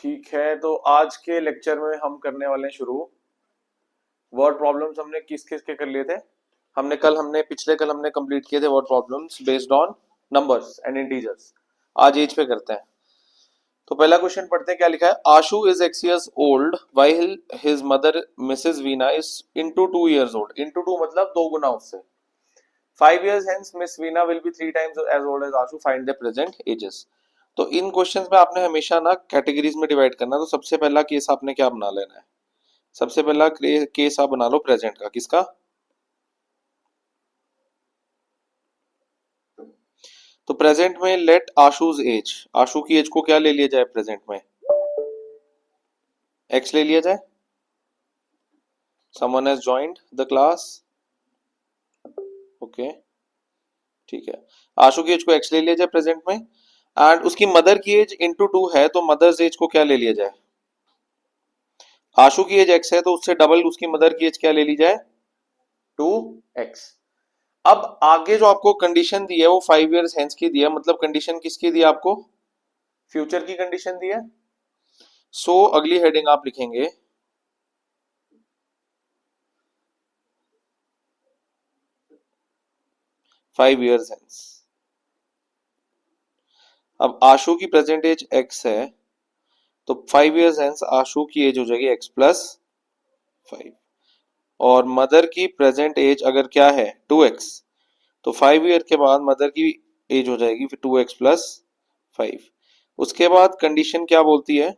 ठीक है, तो आज के लेक्चर में हम करने वाले हैं शुरू। वर्ड प्रॉब्लम्स हमने किस किस के कर लिए थे? हमने हमने कंप्लीट किए थे word problems based on numbers and integers. आज एज पे करते हैं। तो पहला क्वेश्चन पढ़ते हैं, क्या लिखा है। Ashu is 6 years old while his mother Mrs Veena is into 2 years old. Into 2 मतलब दो गुना उससे। 5 years hence Miss Veena will be 3 times as old as Ashu, find the present ages. तो इन क्वेश्चंस में आपने हमेशा ना कैटेगरीज में डिवाइड करना। तो सबसे पहला केस आपने क्या बना लेना है? सबसे पहला केस आप बना लो प्रेजेंट का। किसका? तो प्रेजेंट में लेट आशुज एज, आशु की एज को क्या ले लिया जाए प्रेजेंट में? एक्स ले लिया जाए। Someone has joined the class. Okay, ठीक है। आशु की एज को एक्स ले लिया जाए प्रेजेंट में, एंड उसकी मदर की एज इंटू 2 है, तो मदर्स एज को क्या ले लिया जाए? आशु की एज एक्स है तो उससे डबल उसकी मदर की एज क्या ले ली जाए? 2x। अब आगे जो आपको कंडीशन दी है वो 5 years हेंस की दी है, मतलब कंडीशन किसकी दी है आपको? फ्यूचर की कंडीशन दी है। सो अगली हेडिंग आप लिखेंगे 5 years हेंस। अब आशु की प्रेजेंट एज x है, तो 5 years हेंस आशु की एज हो जाएगी x+5। और मदर की प्रेजेंट एज अगर क्या है 2x, तो 5 year के बाद मदर की एज हो जाएगी फिर 2x+5। उसके बाद कंडीशन क्या बोलती है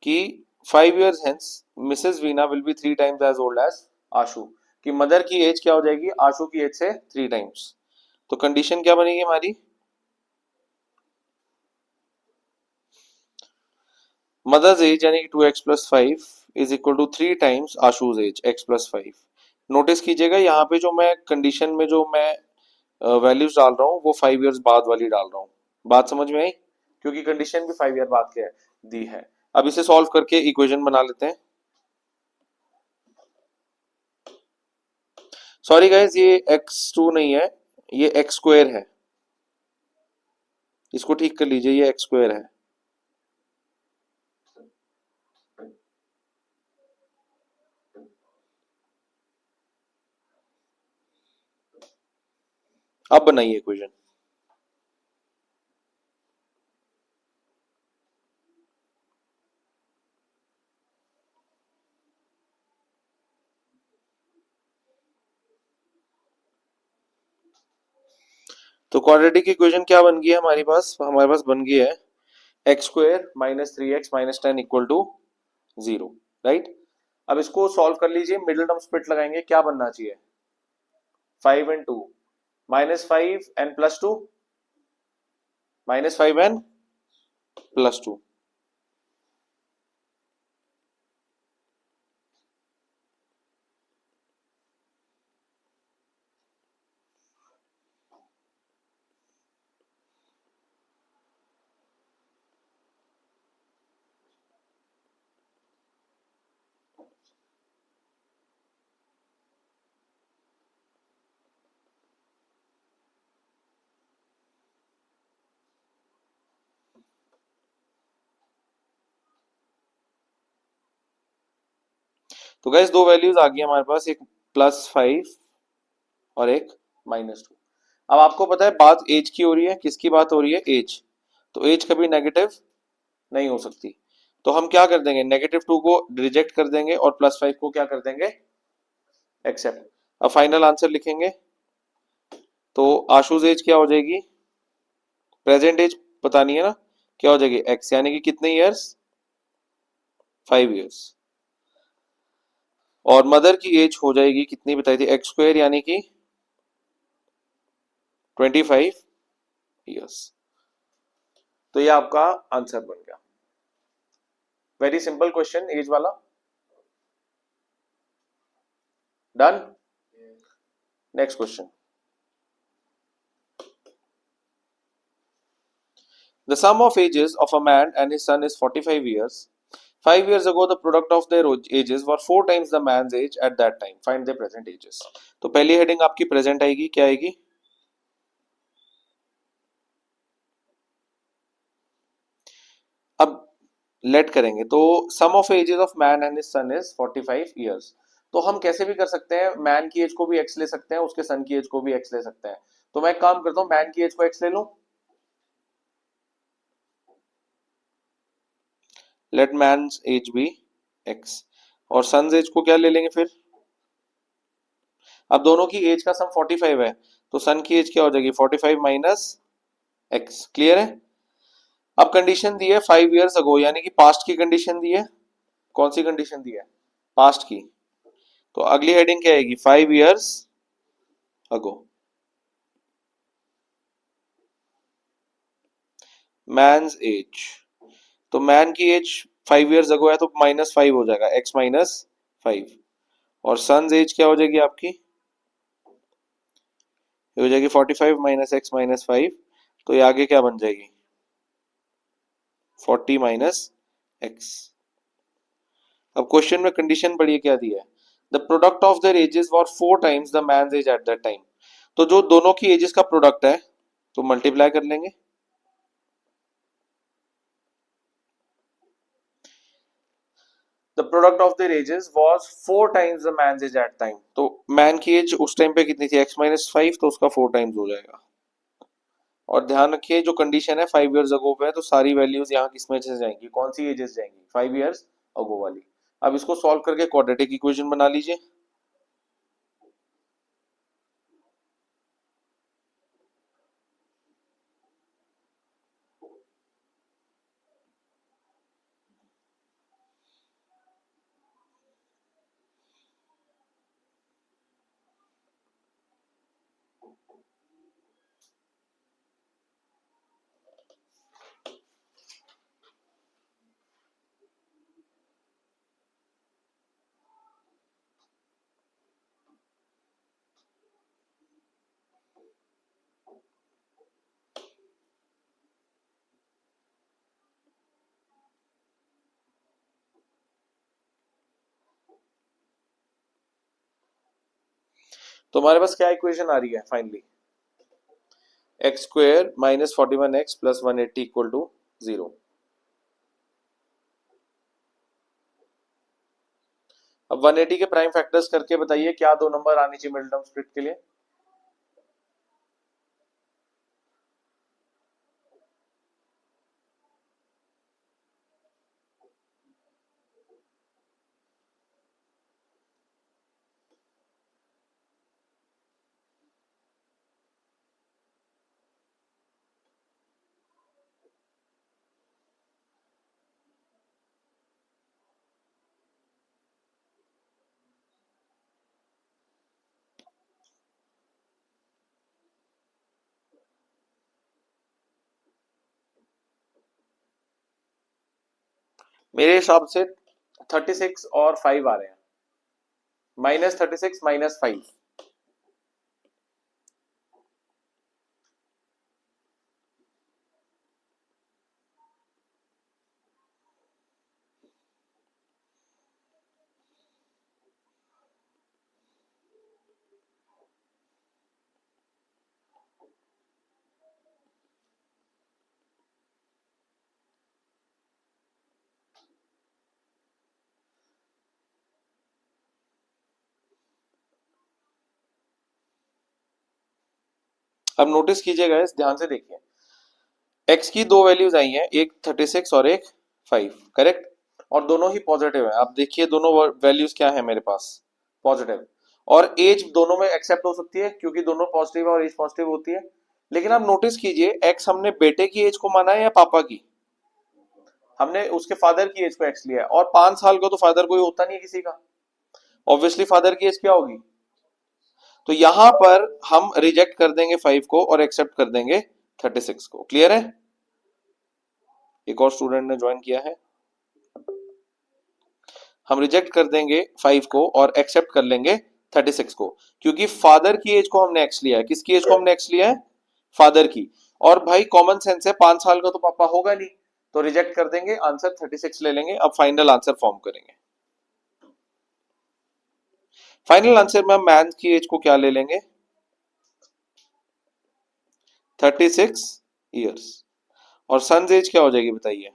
कि 5 years hence Mrs Veena will be 3 times as old as Ashu, कि मदर की एज क्या हो जाएगी आशु की एज से 3 times। तो कंडीशन क्या बनेगी हमारी? मदर्स एज यानी कि 2x+5 is equal to 3 times Ashu's age x+5। Notice कीजिएगा यहाँ पे जो मैं कंडीशन में जो मैं वैल्यूज डाल रहा हूँ वो 5 years बाद वाली डाल रहा हूँ। बात समझ में आई? क्योंकि कंडीशन भी 5 year बाद के दी है। अब इसे सॉल्व करके इक्वेशन बना लेते हैं। सॉरी गाइज, ये x2 नहीं है, ये x² है। इसको ठीक कर लीजिए, ये x² है। अब बनाइए इक्वेशन। तो क्वाड्रेटिक इक्वेशन क्या बन गई है हमारे पास बन गई है x² - 3x - 10 equal to 0। Right. अब इसको सॉल्व कर लीजिए, मिडिल टर्म स्प्लिट लगाएंगे, क्या बनना चाहिए? 5 and 2 -5 and +2, -5 and +2। तो गैस दो वैल्यूज आ गई हमारे पास, एक +5 और एक -2। अब आपको पता है बात एज की हो रही है, किसकी बात हो रही है? एज। तो एज कभी नेगेटिव नहीं हो सकती, तो हम क्या कर देंगे, -2 को रिजेक्ट कर देंगे और +5 को क्या कर देंगे? एक्सेप्ट। अब फाइनल आंसर लिखेंगे, तो आशुज एज क्या हो जाएगी? प्रेजेंट एज पता नहीं है ना, क्या हो जाएगी? x, यानी कि कितने ईयर्स? 5 years। और मदर की एज हो जाएगी कितनी बताई थी? x² यानी कि 25 years। तो ये आपका आंसर बन गया। वेरी सिंपल क्वेश्चन, एज वाला। Done. Next question. The sum of ages of a man and his son is 45 years. 5 years ago, the product of their ages were 4 times the man's age at that time. Find their present ages. तो पहली heading आपकी present आएगी, क्या आएगी? अब let करेंगे तो sum of ages of man and his son is 45 years. तो हम कैसे भी कर सकते हैं, मैन की एज को भी एक्स ले सकते हैं, उसके सन की एज को भी एक्स ले सकते हैं। तो मैं एक काम करता हूं, मैन की एज को एक्स ले लूं, let man age be X, और सन्स एज को क्या ले लेंगे फिर। अब दोनों की एज का सम 45 है, तो सन की एज क्या हो जाएगी 45 माइनस एक्स। क्लियर है। अब कंडीशन दी है 5 years अगो, यानी कि पास्ट की कंडीशन दी है। कौन सी कंडीशन दी है, पास्ट की। तो अगली हेडिंग क्या आएगी, 5 years अगो। मैन्स एज, तो मैन की एज 5 years अगो है, तो -5 हो जाएगा, x-5। और सन्स एज क्या हो जाएगी आपकी, ये हो जाएगी 45 माइनस एक्स माइनस 5। तो ये आगे क्या बन जाएगी, 40 माइनस एक्स। अब क्वेश्चन में कंडीशन पढ़िए क्या दी है, the product of their ages were 4 times the man's age at that time. तो जो दोनों की एजेस का प्रोडक्ट है, तो मल्टीप्लाई कर लेंगे। The product of their ages was 4 times the man's age at time. तो मैन की एज उस टाइम पे कितनी थी, x-5, तो उसका 4 times हो जाएगा। और ध्यान रखिए जो कंडीशन है 5 years अगो पे है, तो सारी वैल्यूज यहाँ किस में से जाएंगी, कौन सी एजेस जाएंगी, 5 years अगो वाली। अब इसको सॉल्व करके क्वाड्रेटिक इक्वेशन बना लीजिए। तो हमारे पास क्या इक्वेशन आ रही है finally, x² minus 41x plus 180 equal to 0। अब 180 के प्राइम फैक्टर्स करके बताइए क्या दो नंबर आनी चाहिए मिडिल टर्म स्प्लिट के लिए। मेरे हिसाब से 36 और 5 आ रहे हैं, -36 -5। अब नोटिस कीजिएगा, इस ध्यान से देखिए, x की दो वैल्यूज आई हैं, एक 36 और एक 5, करेक्ट। और दोनों ही पॉजिटिव है। आप देखिए दोनों वैल्यूज क्या है मेरे पास, पॉजिटिव। और एज दोनों में एक्सेप्ट हो सकती है क्योंकि दोनों पॉजिटिव और एज पॉजिटिव होती है। लेकिन आप नोटिस कीजिए, x हमने बेटे की एज को माना है या पापा की, हमने उसके फादर की एज को x लिया है। और 5 साल का तो फादर कोई होता नहीं है किसी का, ऑब्वियसली फादर की एज क्या होगी। तो यहां पर हम रिजेक्ट कर देंगे 5 को और एक्सेप्ट कर देंगे 36 को। क्लियर है। एक और स्टूडेंट ने ज्वाइन किया है। हम रिजेक्ट कर देंगे 5 को और एक्सेप्ट कर लेंगे 36 को, क्योंकि फादर की एज को हमने एक्स लिया है। किसकी एज को हमने एक्स लिया है, फादर की। और भाई कॉमन सेंस है, 5 साल का तो पापा होगा नहीं, तो रिजेक्ट कर देंगे, आंसर 36 ले लेंगे। अब फाइनल आंसर फॉर्म करेंगे। फाइनल आंसर में हम मैन की एज को क्या ले लेंगे, 36 ईयर्स। और सन्स एज क्या हो जाएगी बताइए,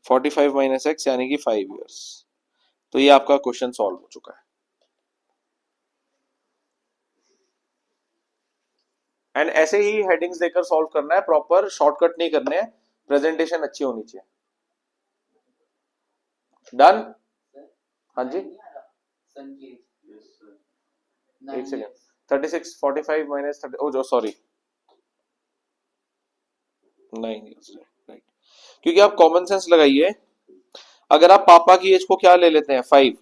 45 माइनस एक्स यानी कि 5 इयर्स। तो ये आपका क्वेश्चन सॉल्व हो चुका है। एंड ऐसे ही हेडिंग्स देकर सॉल्व करना है, प्रॉपर शॉर्टकट नहीं करने हैं, प्रेजेंटेशन अच्छी होनी चाहिए। डन? हाँ जी, एक सेकेंड। 36 45 माइनस 30, ओ जो सॉरी 9 इयर्स, राइट। क्योंकि आप कॉमन सेंस लगाइए, अगर आप पापा की एज को क्या ले लेते हैं 5,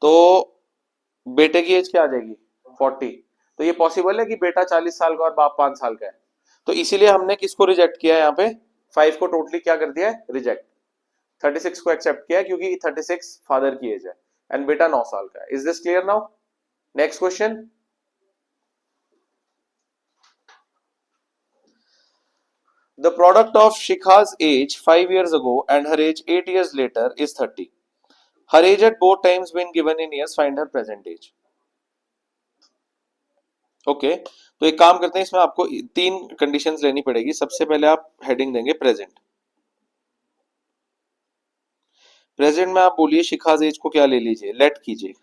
तो बेटे की एज क्या आ जाएगी 40। तो ये पॉसिबल है कि बेटा 40 साल का और बाप 5 साल का है। तो इसीलिए हमने किसको रिजेक्ट किया है यहाँ पे, 5 को टोटली क्या कर दिया है रिजेक्ट, 36 को एक्सेप्ट किया है क्योंकि 36 फादर की एज है एंड बेटा 9 साल का है। Is this clear now? Next question. The product of Shikha's age 5 years ago and her age 8 years later is 30. Her age at both times when given in years, find her present age. Okay तो एक काम करते हैं, इसमें आपको 3 conditions लेनी पड़ेगी। सबसे पहले आप हेडिंग देंगे प्रेजेंट। प्रेजेंट में आप बोलिए शिखाज एज को क्या ले लीजिए, लेट कीजिए।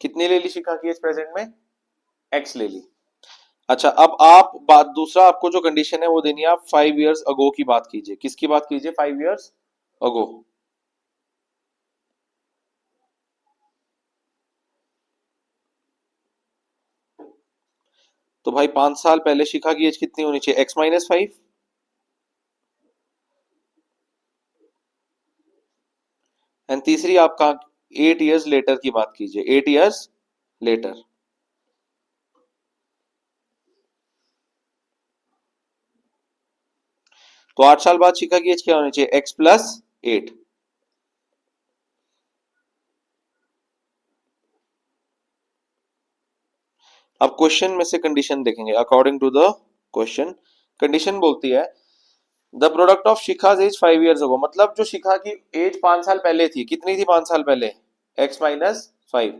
कितनी ले ली शिखा की एज प्रेजेंट में, एक्स ले ली। अच्छा अब आप बात दूसरा, आपको जो कंडीशन है वो देनी है, आप 5 इयर्स अगो की बात कीजिए। किसकी बात कीजिए 5 इयर्स अगो। तो भाई 5 साल पहले शिखा की एज कितनी होनी चाहिए, एक्स माइनस 5। एंड तीसरी आपका 8 इयर्स लेटर की बात कीजिए, 8 इयर्स लेटर। तो 8 साल बाद शिखा की एज क्या होनी चाहिए, एक्स प्लस 8। अब क्वेश्चन में से कंडीशन देखेंगे according to the question. Condition बोलती है the product of Shikha's age 5 years ago, मतलब जो शिखा की एज 5 साल पहले थी, कितनी थी 5 साल पहले, x minus 5।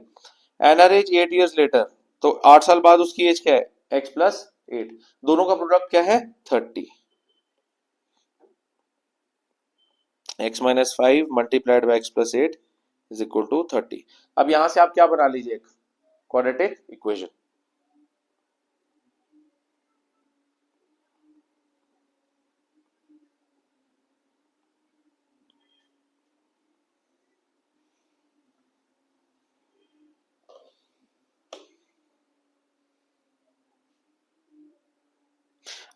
And her age 8 years later, तो 8 साल बाद उसकी एज क्या है, एक्स प्लस 8। दोनों का प्रोडक्ट क्या है 30। X minus 5 multiplied by x plus 8 is equal to 30। अब यहां से आप क्या बना लीजिए, एक क्वाड्रेटिक इक्वेशन।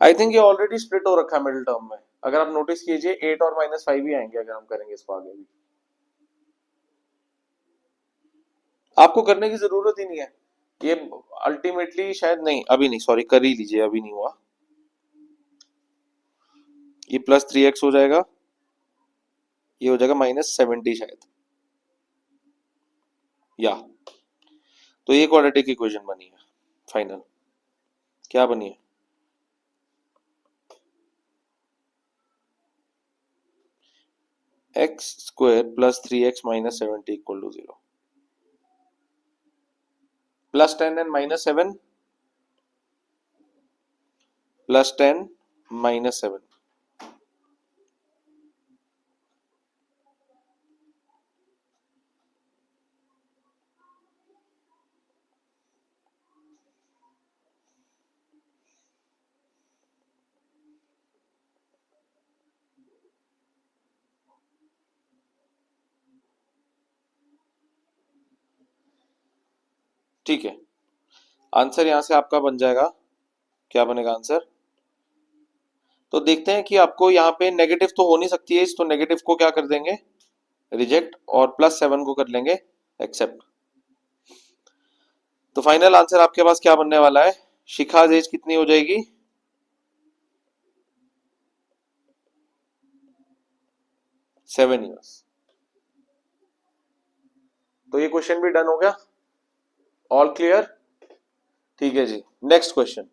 आई थिंक ये ऑलरेडी स्प्लिट हो रखा है मिडिल टर्म में, अगर आप नोटिस कीजिए 8 और माइनस 5 ही आएंगे अगर हम करेंगे इसको आगे भी। आपको करने की जरूरत ही नहीं है ये, अल्टीमेटली शायद नहीं, अभी नहीं, सॉरी कर ही लीजिए, अभी नहीं हुआ। ये प्लस 3x हो जाएगा, ये हो जाएगा माइनस 70 शायद, या तो ये क्वाड्रेटिक इक्वेशन बनी है फाइनल। क्या बनी है, x square plus 3x minus 70 equal to 0, plus 10 and minus 7 plus 10 minus 7। ठीक है, आंसर यहां से आपका बन जाएगा, क्या बनेगा आंसर। तो देखते हैं कि आपको यहाँ पे नेगेटिव तो हो नहीं सकती है, तो नेगेटिव को क्या कर देंगे रिजेक्ट, और प्लस 7 को कर लेंगे एक्सेप्ट। तो फाइनल आंसर आपके पास क्या बनने वाला है, शिखाज एज कितनी हो जाएगी 7 इयर्स। तो ये क्वेश्चन भी डन हो गया, ऑल क्लियर। ठीक है जी, next question.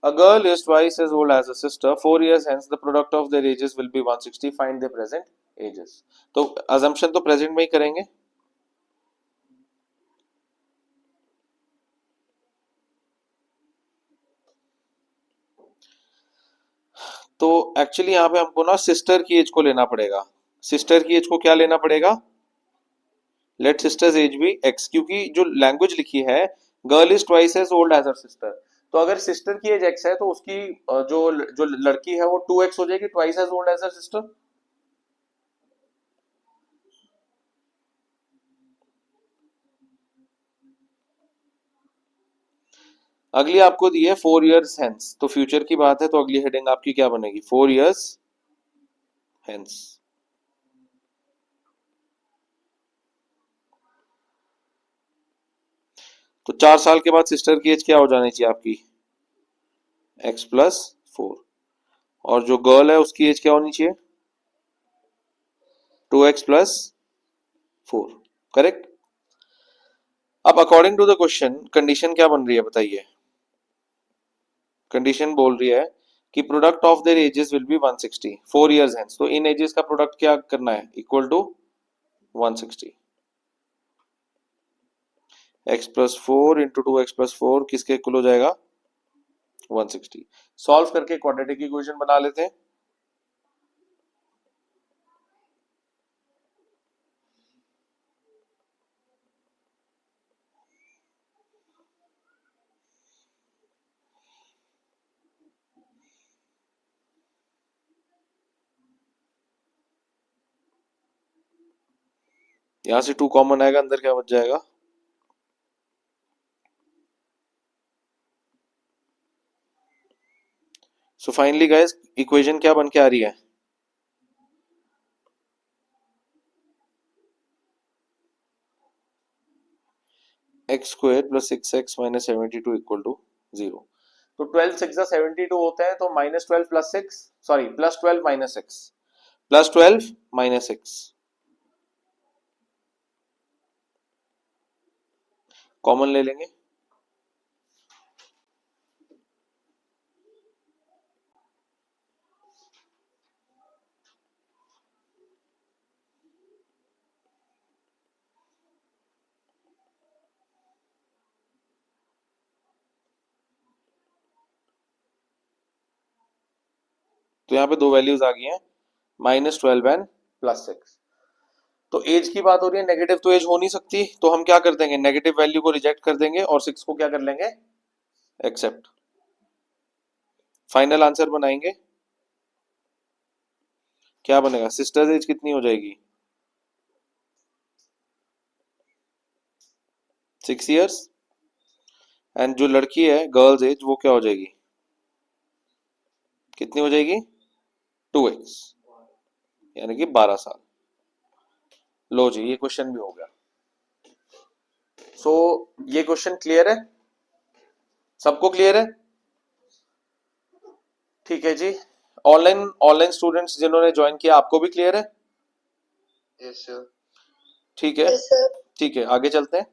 A girl is twice as old as a sister. 4 years hence, the product of their ages will be 160. Find their present ages. तो अजम्पशन तो प्रेजेंट में ही करेंगे। तो एक्चुअली यहाँ पे हमको ना सिस्टर की एज को लेना पड़ेगा। सिस्टर की एज को क्या लेना पड़ेगा? Let sister's age be x, क्योंकि जो लैंग्वेज लिखी है girl is twice as old as her sister. तो अगर सिस्टर की एज एक्स है तो उसकी जो जो लड़की है वो 2x हो जाएगी, twice as old as her sister. अगली आपको दी है 4 years हेंस, तो फ्यूचर की बात है, तो अगली हेडिंग आपकी क्या बनेगी? 4 years हेंस। तो 4 साल के बाद सिस्टर की एज क्या हो जानी चाहिए आपकी? x+4। और जो गर्ल है उसकी एज क्या होनी चाहिए? 2x+4। करेक्ट। अब according to the question condition क्या बन रही है बताइए? कंडीशन बोल रही है कि product of their edges will be 160 4 years hence. तो इन एजेस का प्रोडक्ट क्या करना है? Equal to 160। x+4 into 2x+4 किसके इक्वल हो जाएगा? 160। सॉल्व करके क्वाड्रेटिक इक्वेशन बना लेते हैं। यहां से 2 कॉमन आएगा, अंदर क्या बच जाएगा? सो फाइनली गाइस इक्वेशन क्या बन के आ रही है? x² + 6x - 72 equal to 0। तो 12 6 72 होते हैं, तो -12 + 6, सॉरी +12 - 6, +12 - 6 कॉमन ले लेंगे। तो यहाँ पे दो वैल्यूज आ गई हैं, -12 एंड +6। तो एज की बात हो रही है, नेगेटिव तो एज हो नहीं सकती, तो हम क्या कर देंगे? नेगेटिव वैल्यू को रिजेक्ट कर देंगे और 6 को क्या कर लेंगे? एक्सेप्ट। फाइनल आंसर बनाएंगे, क्या बनेगा? सिस्टर्स एज कितनी हो जाएगी? 6 years। एंड जो लड़की है गर्ल्स एज वो क्या हो जाएगी? कितनी हो जाएगी? 2x, यानी कि 12 साल। लो जी, ये क्वेश्चन भी हो गया। सो ये क्वेश्चन क्लियर है? सबको क्लियर है? ठीक है जी। ऑनलाइन ऑनलाइन स्टूडेंट्स जिन्होंने ज्वाइन किया, आपको भी क्लियर है? Yes sir. ठीक है, ठीक है, आगे चलते हैं।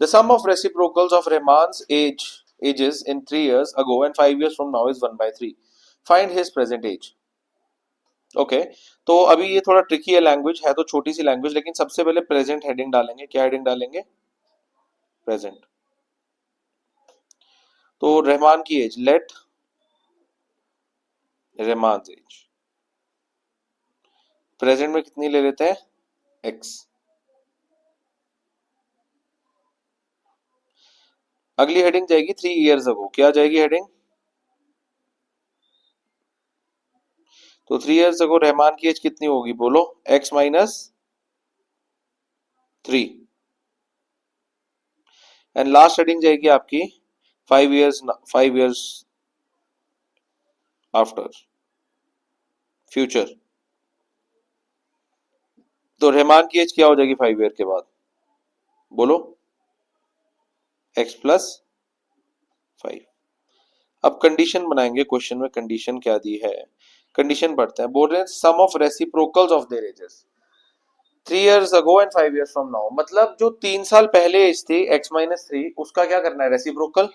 The sum of reciprocals of Rahman's ages in 3 years ago and 5 years from now is 1/3. Find his present age. Okay तो अभी ये थोड़ा ट्रिकी है, लैंग्वेज है तो छोटी सी लैंग्वेज, लेकिन सबसे पहले प्रेजेंट हेडिंग डालेंगे। क्या हेडिंग डालेंगे? प्रेजेंट। तो रहमान की age, let Rahman age. Present में कितनी ले लेते हैं? एक्स। अगली हेडिंग जाएगी 3 years अगो। क्या जाएगी हेडिंग? तो 3 years अगो रहमान की एज कितनी होगी? बोलो। x - 3। एंड लास्ट हेडिंग जाएगी आपकी 5 years आफ्टर, फ्यूचर। तो रहमान की एज क्या हो जाएगी 5 ईयर के बाद? बोलो। x+5। अब कंडीशन बनाएंगे, क्वेश्चन में कंडीशन क्या दी है? कंडीशन पढ़ते हैं। बोल रहे हैं sum of reciprocals of their ages 3 years ago and 5 years from now. मतलब जो 3 साल पहले एज थी x - 3, उसका क्या करना है? रेसिप्रोकल।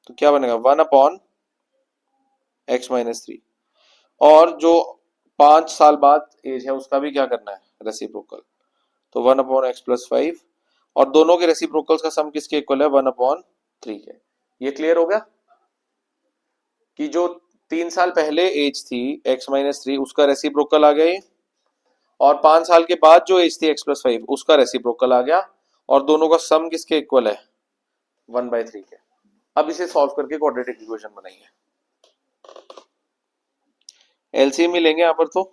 तो क्या बनेगा 1/x-3। और जो 5 साल बाद एज है उसका भी क्या करना है रेसिप्रोकल, तो 1/x+5 और दोनों के रेसिप्रोकल्स का सम किसके इक्वल है 1/3 के। ये क्लियर हो गया कि जो 3 साल पहले एज थी x-3 उसका रेसिप्रोकल आ गया ये, और 5 साल के बाद जो एज थी x+5 उसका रेसिप्रोकल आ गया, और दोनों का सम किसके इक्वल है 1/3 के। अब इसे सॉल्व करके क्वाड्रेटिक इक्वेशन बनाएंगे, एलसीएम ही लेंगे यहाँ पर।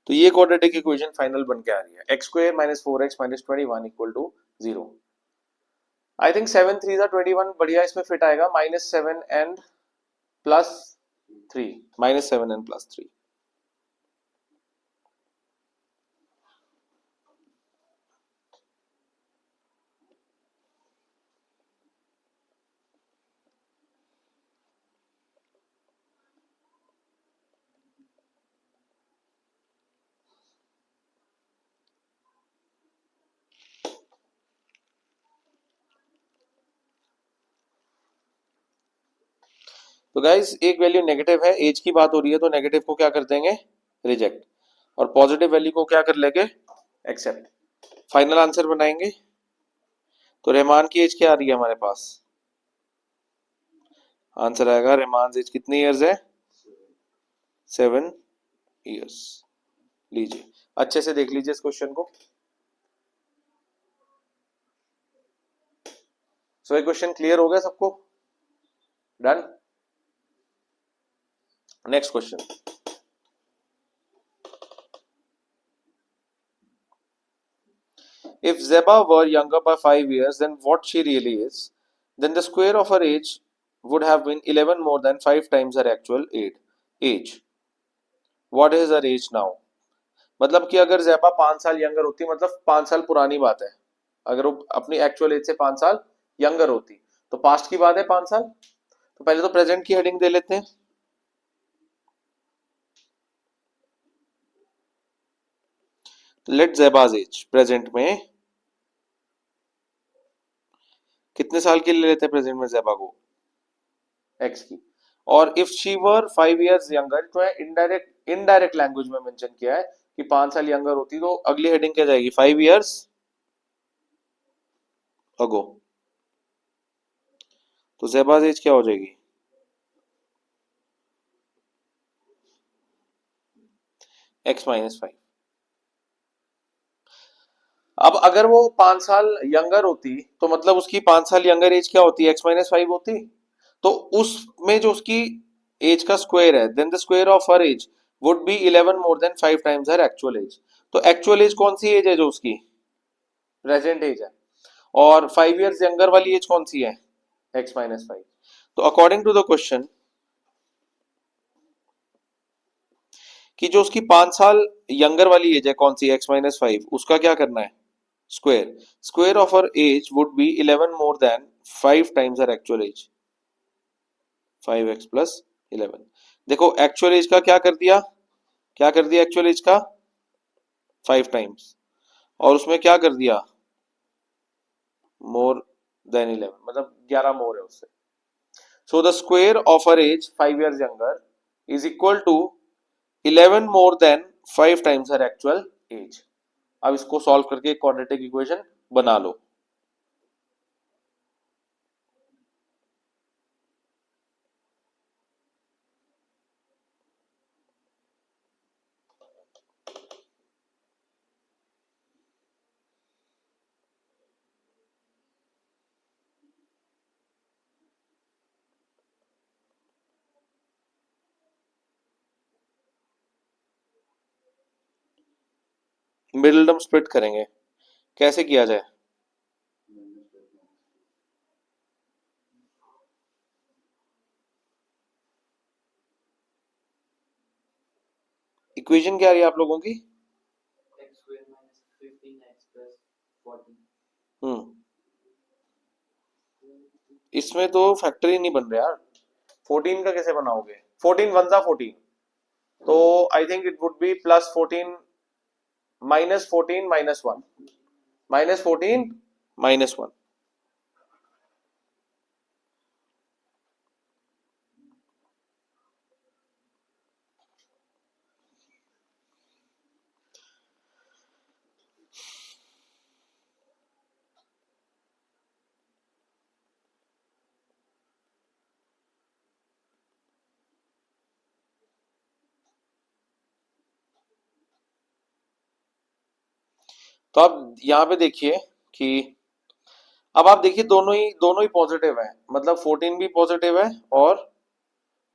तो ये क्वाड्रेटिक इक्वेशन फाइनल बन के आ रही है x² - 4x - 21 = 0। आई थिंक 7 3 21 बढ़िया इसमें फिट आएगा, -7 एंड +3, -7 एंड +3। तो गाइस एक वैल्यू नेगेटिव है, एज की बात हो रही है, तो नेगेटिव को क्या कर देंगे रिजेक्ट, और पॉजिटिव वैल्यू को क्या कर लेंगे एक्सेप्ट। फाइनल आंसर बनाएंगे, तो रहमान की एज क्या आ रही है हमारे पास, आंसर आएगा रहमान एज कितनी इयर्स है 7 इयर्स। लीजिए अच्छे से देख लीजिए इस क्वेश्चन को। सो ये क्वेश्चन क्लियर हो गया सबको, done. Next question, if Zeba were younger by 5 years than what she really is, then the square of her age would have been 11 more than 5 times her actual age. What is her age now? मतलब कि अगर ज़ेबा 5 साल younger होती, मतलब 5 साल पुरानी बात है, अगर वो अपनी एक्चुअल एज से 5 साल यंगर होती तो पास्ट की बात है 5 साल, तो पहले तो प्रेजेंट की हेडिंग दे लेते हैं। लेट ज़ेबाज एज प्रेजेंट में कितने साल के लिए लेते हैं प्रेजेंट में ज़ेबा को एक्स की, और if she were 5 years younger, तो इनडायरेक्ट लैंग्वेज में मेंशन किया है कि 5 साल यंगर होती, तो अगली हेडिंग क्या जाएगी 5 इयर्स अगो, तो ज़ेबाज एज क्या हो जाएगी x-5। अब अगर वो 5 साल यंगर होती तो मतलब उसकी 5 साल यंगर एज क्या होती x-5 होती, तो उसमें जो उसकी एज का स्क्वायर है, then the square of her age would be 11 more than 5 times her actual age. तो एक्चुअल एज कौन सी एज है जो उसकी प्रेजेंट एज है, और 5 इयर्स यंगर वाली एज कौन सी है x-5। तो अकॉर्डिंग टू द क्वेश्चन कि जो उसकी 5 साल यंगर वाली एज है कौन सी x-5, उसका क्या करना है square of her age would be 11 more than 5 times her actual age, 5x + 11। देखो एक्चुअल एज का क्या कर दिया एक्चुअल एज का 5 टाइम्स, और उसमें क्या कर दिया मोर देन 11, मतलब 11 मोर है उससे। So the square of her age 5 years younger is equal to 11 more than 5 times her actual age. अब इसको सॉल्व करके एक क्वाड्रेटिक इक्वेशन बना लो। मिडिल टर्म स्प्लिट करेंगे, कैसे किया जाए? इक्वेशन क्या आ रही है आप लोगों की? इसमें तो फैक्टर ही नहीं बन रहा यार। 14 का कैसे बनाओगे? 14 वन जा 14, तो I think it would be +14 -14 -1, -14 -1। तो आप यहाँ पे देखिए कि अब आप देखिए दोनों ही पॉजिटिव है, मतलब 14 भी पॉजिटिव है और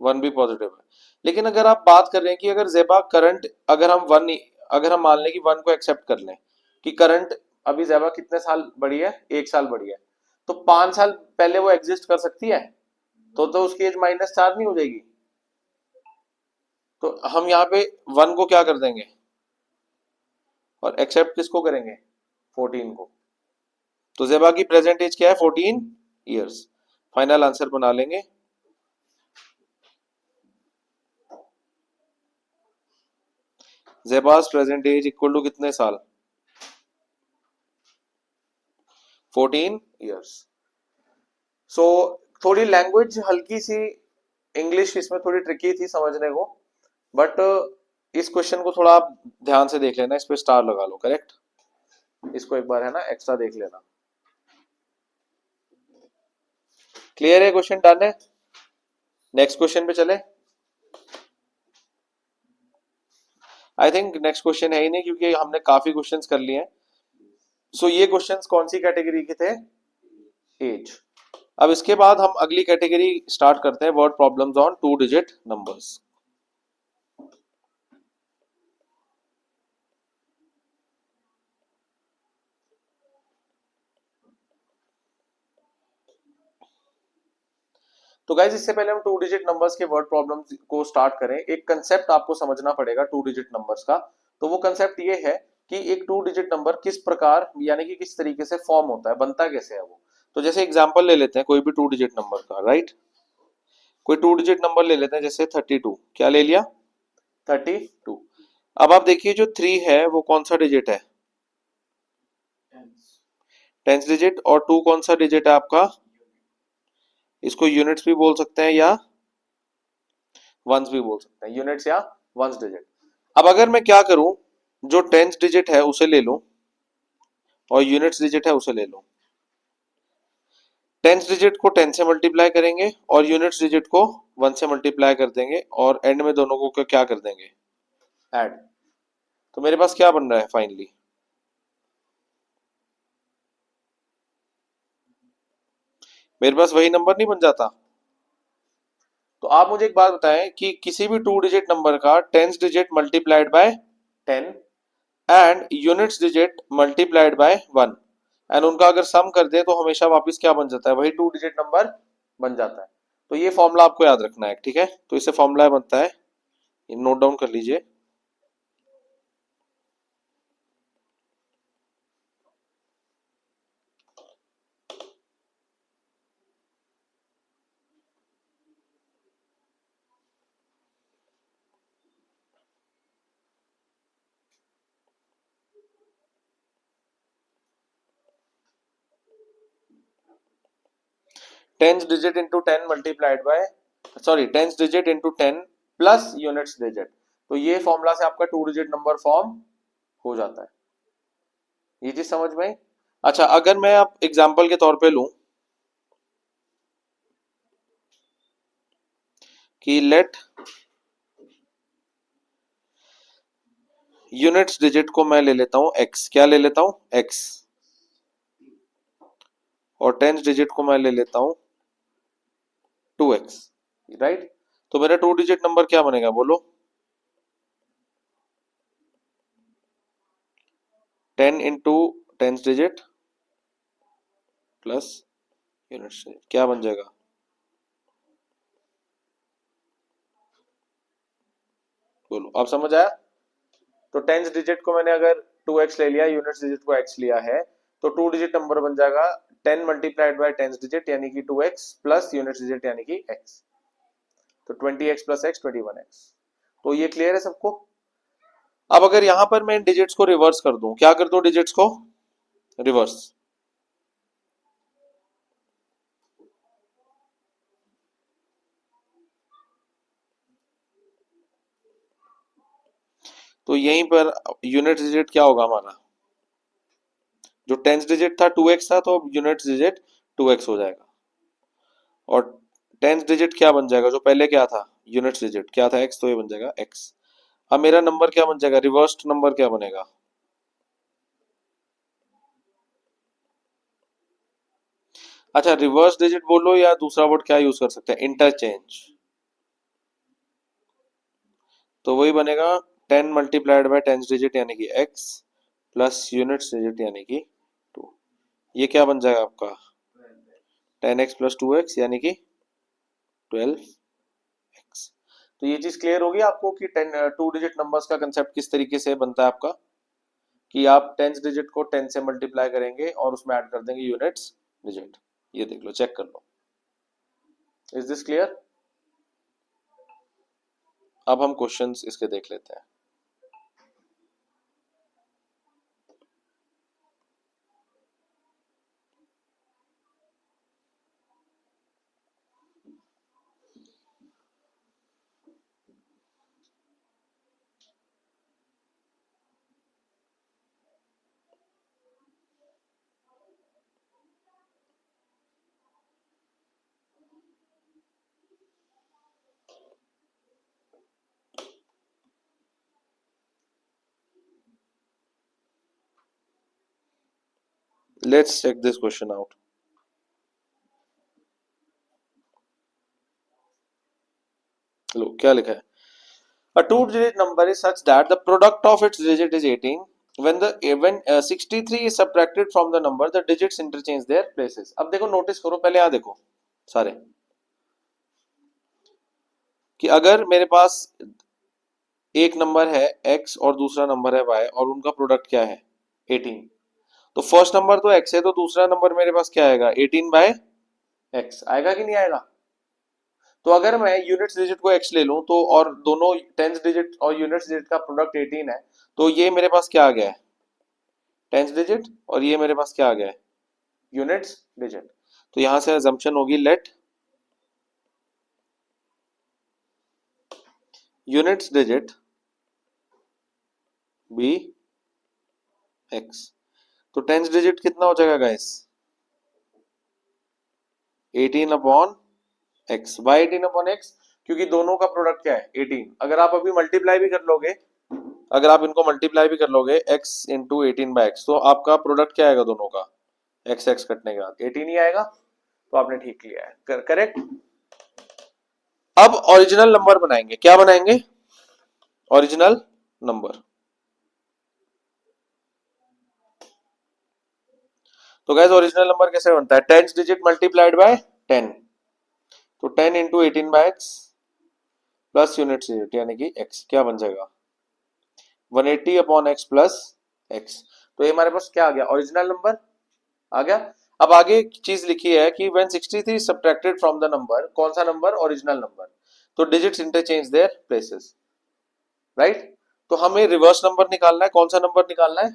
1 भी पॉजिटिव है। लेकिन अगर आप बात कर रहे हैं कि अगर जेबा करंट, अगर हम मान लें कि 1 को एक्सेप्ट कर लें कि करंट अभी जेबा कितने साल बढ़ी है, 1 साल बढ़ी है, तो 5 साल पहले वो एग्जिस्ट कर सकती है, तो उसकी एज -4 नहीं हो जाएगी? तो हम यहाँ पे 1 को क्या कर देंगे और एक्सेप्ट किसको करेंगे? 14 को। तो जेबा की प्रेजेंट एज क्या है? 14 ईयर्स। फाइनल आंसर बना लेंगे। जेबास प्रेजेंट एज इक्वल टू कितने साल? 14 ईयर्स। सो थोड़ी लैंग्वेज हल्की सी, इंग्लिश इसमें थोड़ी ट्रिकी थी समझने को, बट इस क्वेश्चन को थोड़ा आप ध्यान से देख लेना, इस पे स्टार लगा लो, करेक्ट। इसको एक बार है ना एक्स्ट्रा देख लेना। क्लियर है? क्वेश्चन डन है? नेक्स्ट क्वेश्चन पे चले। आई थिंक नेक्स्ट क्वेश्चन है ही नहीं, क्योंकि हमने काफी क्वेश्चंस कर लिए हैं। सो ये क्वेश्चंस कौन सी कैटेगरी के थे? एज। अब इसके बाद हम अगली कैटेगरी स्टार्ट करते हैं, word problems on 2 digit numbers. तो गाइज इससे पहले हम 2 डिजिट नंबर्स के वर्ड प्रॉब्लम्स को स्टार्ट करें, एक कंसेप्ट आपको समझना पड़ेगा 2 डिजिट नंबर्स का। तो वो कंसेप्ट ये है कि एक 2 डिजिट नंबर किस प्रकार, यानी कि किस तरीके से फॉर्म होता है, बनता कैसे है वो। तो जैसे एग्जांपल ले लेते हैं कोई भी 2 डिजिट नंबर का, राइट। कोई 2 डिजिट नंबर ले लेते हैं, जैसे 32। क्या ले लिया? 32। अब आप देखिए जो 3 है वो कौन सा डिजिट है? 10th digit. और 2 कौन सा डिजिट है आपका? इसको यूनिट्स भी बोल सकते हैं या वंस भी बोल सकते हैं, यूनिट्स या वंस डिजिट। अब अगर मैं क्या करूं, जो 10th डिजिट है उसे ले लूं और यूनिट्स डिजिट है उसे ले लूं। 10th डिजिट को 10 से मल्टीप्लाई करेंगे और यूनिट्स डिजिट को 1 से मल्टीप्लाई कर देंगे और एंड में दोनों को क्या कर देंगे? ऐड। तो मेरे पास क्या बन रहा है फाइनली? मेरे पास वही नंबर नहीं बन जाता? तो आप मुझे एक बात बताएं कि किसी भी 2 डिजिट नंबर का 10th digit multiplied by 10 and units digit multiplied bye 1 and उनका अगर सम कर दे तो हमेशा वापस क्या बन जाता है? वही 2 डिजिट नंबर बन जाता है। तो ये फॉर्मूला आपको याद रखना है, ठीक है। तो इससे फॉर्मूला बनता है, नोट डाउन कर लीजिए। 10th digit into 10 multiplied by, sorry 10th digit into 10 plus units digit. तो ये फॉर्मूला से आपका 2 डिजिट नंबर फॉर्म हो जाता है। ये चीज समझ में आई? अच्छा, अगर मैं आप एग्जांपल के तौर पे लूं कि लेट यूनिट्स डिजिट को मैं ले लेता हूं x, क्या ले लेता हूं? x। और 10th डिजिट को मैं ले लेता हूं 2x, राइट। तो मेरा 2 डिजिट नंबर क्या बनेगा बोलो? 10 into tens digit plus units digit, क्या बन जाएगा? बोलो, आप समझ आया? तो टेंस डिजिट को मैंने अगर 2x ले लिया, यूनिट्स डिजिट को x लिया है, तो 2 डिजिट नंबर बन जाएगा 10 मल्टीप्लाइड बाय टेंस डिजिट यानी कि 2x प्लस यूनिट्स डिजिट यानी कि x, तो 20x प्लस x 21x। तो ये क्लियर है सबको? अब अगर यहां पर मैं इन डिजिट्स को रिवर्स कर दूं, क्या कर दूं डिजिट्स को रिवर्स? तो यहीं पर यूनिट डिजिट क्या होगा हमारा? जो टेंस डिजिट था 2x था, तो यूनिट डिजिट 2x हो जाएगा, और टेंस डिजिट क्या बन जाएगा जो पहले क्या था? यूनिट डिजिट क्या था? x, तो ये बन जाएगा x। अब मेरा नंबर क्या बन जाएगा? रिवर्स्ड नंबर क्या बनेगा? अच्छा, रिवर्स डिजिट बोलो या दूसरा वर्ड क्या यूज कर सकते हैं? इंटरचेंज। तो वही बनेगा 10 मल्टीप्लाइड बाय टेंस डिजिट यानी कि x प्लस यूनिट्स डिजिट यानी कि 2। ये क्या बन जाएगा आपका? 10x प्लस 2x यानी कि 12x। तो ये चीज क्लियर होगी आपको कि 2 डिजिट नंबर्स का कंसेप्ट किस तरीके से बनता है आपका, कि आप टेंस डिजिट को 10 से मल्टीप्लाई करेंगे और उसमें ऐड कर देंगे यूनिट्स डिजिट। ये देख लो, चेक कर लो। Is this clear? अब हम क्वेश्चंस इसके देख लेते हैं। Let's check this question out. लो, क्या लिखा है? A two-digit number is such that the product of its digit is 18. When 63 is subtracted from the number, the digits interchange their places. अब देखो, नोटिस करो, पहले यहाँ देखो सारे, कि अगर मेरे पास एक नंबर है x और दूसरा नंबर है y और उनका प्रोडक्ट क्या है? 18। तो फर्स्ट नंबर तो x है, तो दूसरा नंबर मेरे पास क्या आएगा? 18 बाय x आएगा कि नहीं आएगा? तो अगर मैं यूनिट्स डिजिट को x ले लूं, तो और दोनों टेंस डिजिट और यूनिट्स डिजिट का प्रोडक्ट 18 है, तो ये मेरे पास क्या आ गया है? टेंस डिजिट, और ये मेरे पास क्या आ गया है? Units digit. तो यहां से अजम्पशन होगी let units digit be x. तो टेंस डिजिट कितना हो जाएगा guys? 18 upon x. By 18 upon x, क्योंकि दोनों का प्रोडक्ट क्या है? 18। अगर आप अभी मल्टीप्लाई भी कर लोगे, अगर आप इनको मल्टीप्लाई भी कर लोगे x इंटू 18 बाय एक्स, तो आपका प्रोडक्ट क्या आएगा दोनों का? x x कटने के बाद 18 ही आएगा। तो आपने ठीक लिया है, करेक्ट। अब ओरिजिनल नंबर बनाएंगे। क्या बनाएंगे? Original number. तो गाइस, ओरिजिनल नंबर कैसे बनता है? टेंस डिजिट मल्टीप्लाइड बाय 10, तो 10 into 18 by x plus unit digit यानी कि x, क्या बन जाएगा? 180 अपॉन एक्स प्लस एक्स। तो ये हमारे पास क्या आ गया? ओरिजिनल नंबर आ गया। अब आगे एक चीज लिखी है कि when 63 subtracted from the number, कौन सा नंबर? Original number. तो digits interchange their places, right. तो हमें रिवर्स नंबर निकालना है। कौन सा नंबर निकालना है?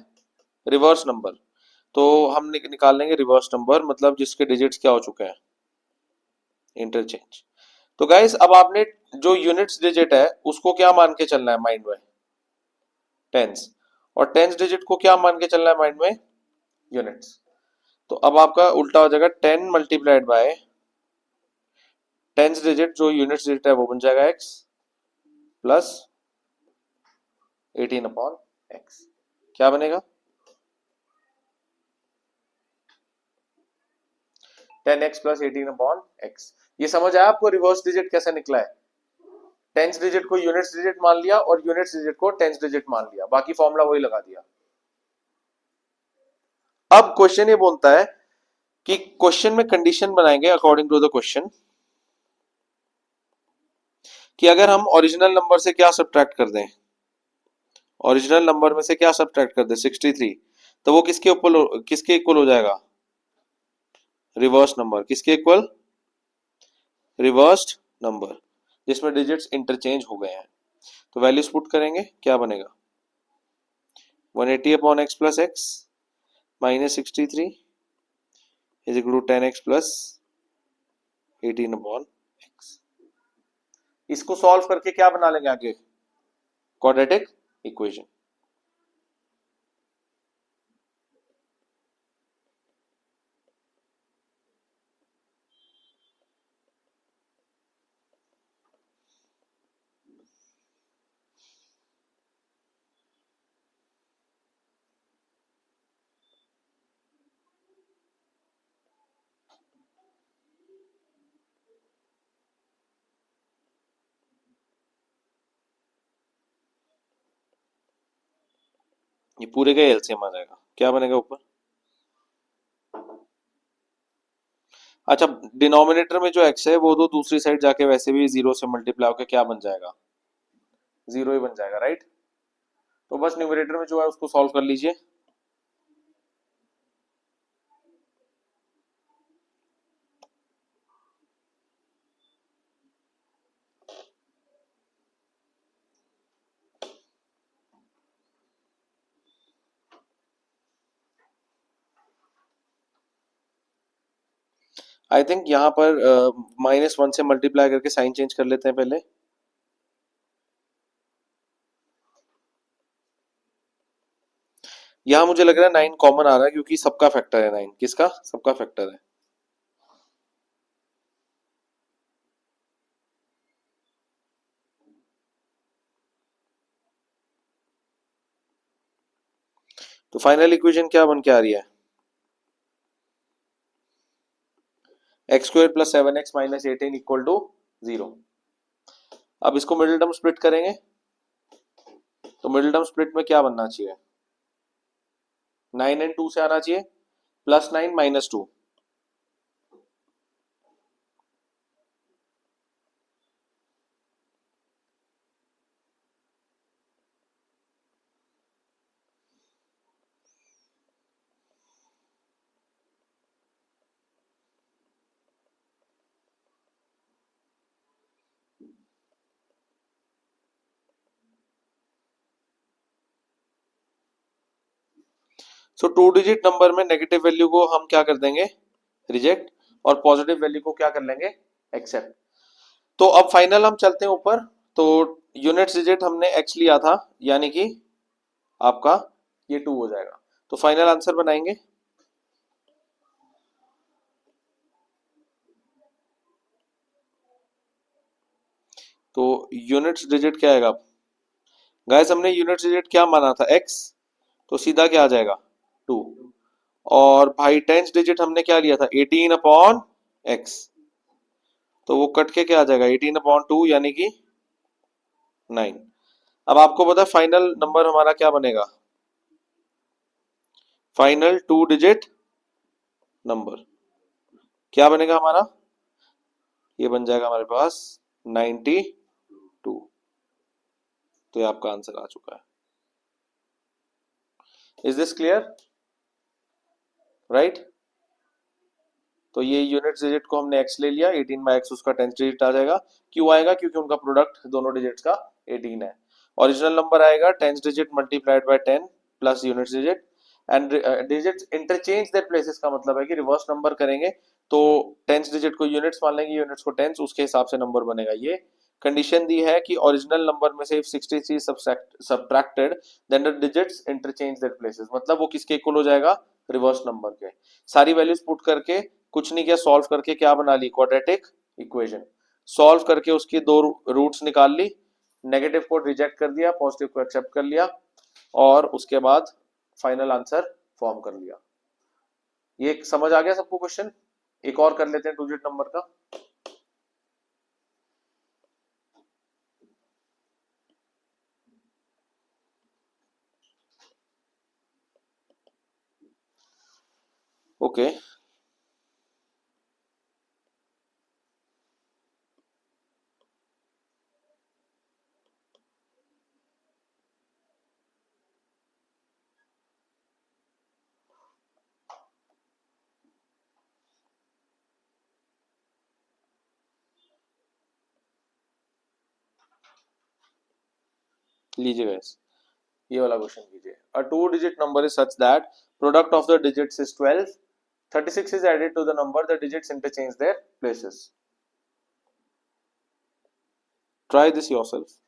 Reverse number. तो हम निकाल लेंगे रिवर्स नंबर, मतलब जिसके डिजिट्स क्या हो चुके हैं? इंटरचेंज। तो गाइस, अब आपने जो यूनिट्स डिजिट है उसको क्या मान के चलना है माइंड में? टेंस। और टेंस डिजिट को क्या मान के चलना है माइंड में? यूनिट्स। तो अब आपका उल्टा हो जाएगा, 10 मल्टीप्लाइड बाय टेंस डिजिट जो यूनिट्स डिजिट है वो बन जाएगा x प्लस 18 अपॉन x। क्या बनेगा? 10x plus 18 upon x। ये समझ आया आपको रिवर्स डिजिट कैसे निकला है? टेंस डिजिट को यूनिट्स डिजिट मान लिया और यूनिट्स डिजिट को टेंस डिजिट मान लिया, बाकी फॉर्मूला वही लगा दिया। अब क्वेश्चन ये बोलता है कि क्वेश्चन में कंडीशन बनाएंगे अकॉर्डिंग टू द क्वेश्चन कि अगर हम ओरिजिनल नंबर से क्या सब्ट्रैक्ट कर दें, ओरिजिनल नंबर में से क्या सब्ट्रैक्ट कर दें 63, तो वो किसके इक्वल हो जाएगा, रिवर्स नंबर। किसके इक्वल, रिवर्स्ड नंबर, जिसमें डिजिट्स इंटरचेंज हो गए हैं। तो वैल्यूज पुट करेंगे, क्या बनेगा 180 upon x plus x minus 63 is equal to 10x plus 18 upon x. इसको सॉल्व करके क्या बना लेंगे आगे, क्वाड्रेटिक इक्वेशन। ये पूरे का एलसीएम आ जाएगा, क्या बनेगा ऊपर। अच्छा, डिनोमिनेटर में जो एक्स है वो तो दूसरी साइड जाके वैसे भी जीरो से मल्टीप्लाई होकर क्या बन जाएगा, जीरो ही बन जाएगा, राइट। तो बस न्यूमरेटर में जो है उसको सॉल्व कर लीजिए। आई थिंक यहाँ पर -1 से मल्टीप्लाई करके साइन चेंज कर लेते हैं पहले। यहाँ मुझे लग रहा है 9 कॉमन आ रहा है क्योंकि सबका फैक्टर है 9। किसका, सबका फैक्टर है। तो फाइनल इक्वेशन क्या बन के आ रही है, x square plus 7x minus 18 equal to 0। अब इसको मिडिल टर्म स्प्लिट करेंगे, तो मिडिल टर्म स्प्लिट में क्या बनना चाहिए, 9 एंड 2 से आना चाहिए, +9 -2। सो 2 डिजिट नंबर में नेगेटिव वैल्यू को हम क्या कर देंगे, रिजेक्ट, और पॉजिटिव वैल्यू को क्या कर लेंगे, एक्सेप्ट। तो अब फाइनल हम चलते हैं ऊपर। तो यूनिट्स डिजिट हमने x लिया था, यानी कि आपका ये 2 हो जाएगा। तो फाइनल आंसर बनाएंगे, तो यूनिट्स डिजिट क्या आएगा। गाइस हमने यूनिट्स डिजिट क्या माना था, x, तो सीधा क्या आ जाएगा 2। और भाई टेंस डिजिट हमने क्या लिया था 18 अपॉन x, तो वो कट के क्या आ जाएगा 18 अपॉन 2 यानी कि 9। अब आपको पता है फाइनल नंबर हमारा क्या बनेगा, फाइनल 2 डिजिट नंबर क्या बनेगा हमारा, ये बन जाएगा हमारे पास 92। तो ये आपका आंसर आ चुका है। Is this clear, right. तो ये यूनिट डिजिट को हमने x ले लिया, 18/x उसका 10th डिजिट आ जाएगा। क्यों आएगा, क्योंकि उनका प्रोडक्ट दोनों डिजिट्स का 18 है। ओरिजिनल नंबर आएगा 10th digit multiplied by 10 plus unit digit, and digits interchange their places का मतलब है कि रिवर्स नंबर करेंगे तो 10th डिजिट को यूनिट्स मान लेंगे, यूनिट्स को टेंस, उसके हिसाब से नंबर बनेगा। ये कंडीशन दी है कि ओरिजिनल नंबर में से if 63 subtracted then the digits interchange their places, मतलब वो किसके इक्वल हो जाएगा, रिवर्स नंबर के। सारी वैल्यूज पुट करके कुछ नहीं किया, सॉल्व करके क्या बना ली, क्वाड्रेटिक इक्वेशन। सॉल्व करके उसकी दो रूट्स निकाल ली, नेगेटिव को रिजेक्ट कर दिया, पॉजिटिव को एक्सेप्ट कर लिया, और उसके बाद फाइनल आंसर फॉर्म कर लिया। ये समझ आ गया सबको क्वेश्चन। एक और कर लेते हैं 2 डिजिट नंबर का। ओके लीजिए guys, ये वाला क्वेश्चन कीजिए. A two-digit number is such that product of the digits is 12. 36 is added to the number. The digits interchange their places. Try this yourself.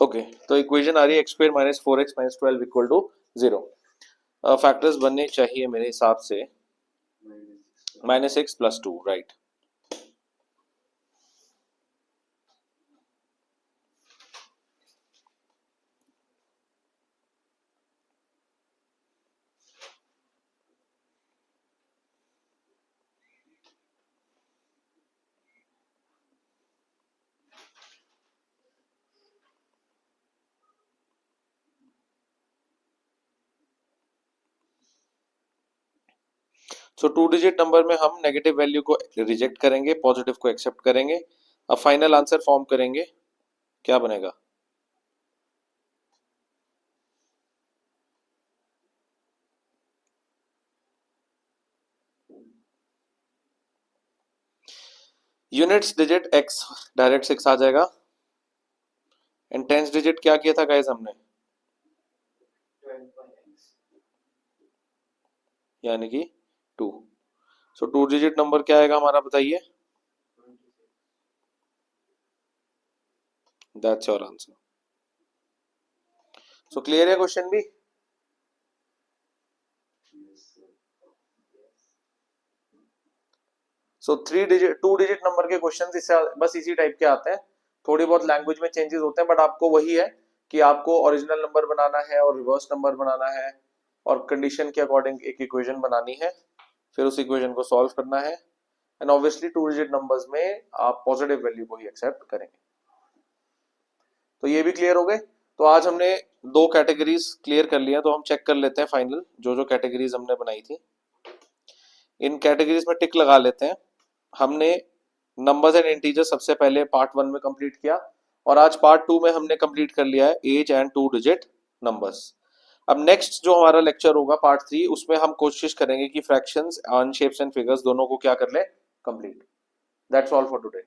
Okay तो इक्वेशन आ रही है x square minus 4x minus 12 equal to 0. Factors बनने चाहिए मेरे हिसाब से -x + 2, right. So two digit number में हम नेगेटिव वैल्यू को रिजेक्ट करेंगे, पॉजिटिव को एक्सेप्ट करेंगे. अब फाइनल आंसर फॉर्म करेंगे. क्या बनेगा? यूनिट्स डिजिट x डायरेक्ट 6 आ जाएगा. एंड टेंस डिजिट क्या किया था गाइस हमने? यानी कि 2. सो टू डिजिट नंबर क्या आएगा हमारा, बताइए. That's your answer. So clear है क्वेश्चन भी. सो टू डिजिट नंबर के क्वेश्चन इससे बस इसी टाइप के आते हैं. थोड़ी बहुत लैंग्वेज में चेंजेस होते हैं बट आपको वही है कि आपको ओरिजिनल नंबर बनाना है और रिवर्स नंबर बनाना है और कंडीशन के अकॉर्डिंग एक इक्वेशन बनानी है, फिर उस इक्वेशन को सॉल्व करना है, एंड ऑब्वियसली 2 डिजिट नंबर्स में आप पॉजिटिव वैल्यू को ही एक्सेप्ट करेंगे। तो ये भी क्लियर हो गए। तो आज हमने 2 कैटेगरीज क्लियर कर लिया, तो हम चेक कर लेते हैं फाइनल जो जो कैटेगरीज हमने बनाई थी। इन कैटेगरीज में टिक लगा लेते हैं। हमने नंबर्स एंड इंटीजर्स सबसे पहले पार्ट 1 में कंप्लीट किया और आज पार्ट 2 में हमने कंप्लीट कर लिया है एज एंड 2 डिजिट नंबर्स। अब नेक्स्ट जो हमारा लेक्चर होगा पार्ट 3, उसमें हम कोशिश करेंगे कि fractions and shapes and figures दोनों को क्या कर ले, complete. That's all for today.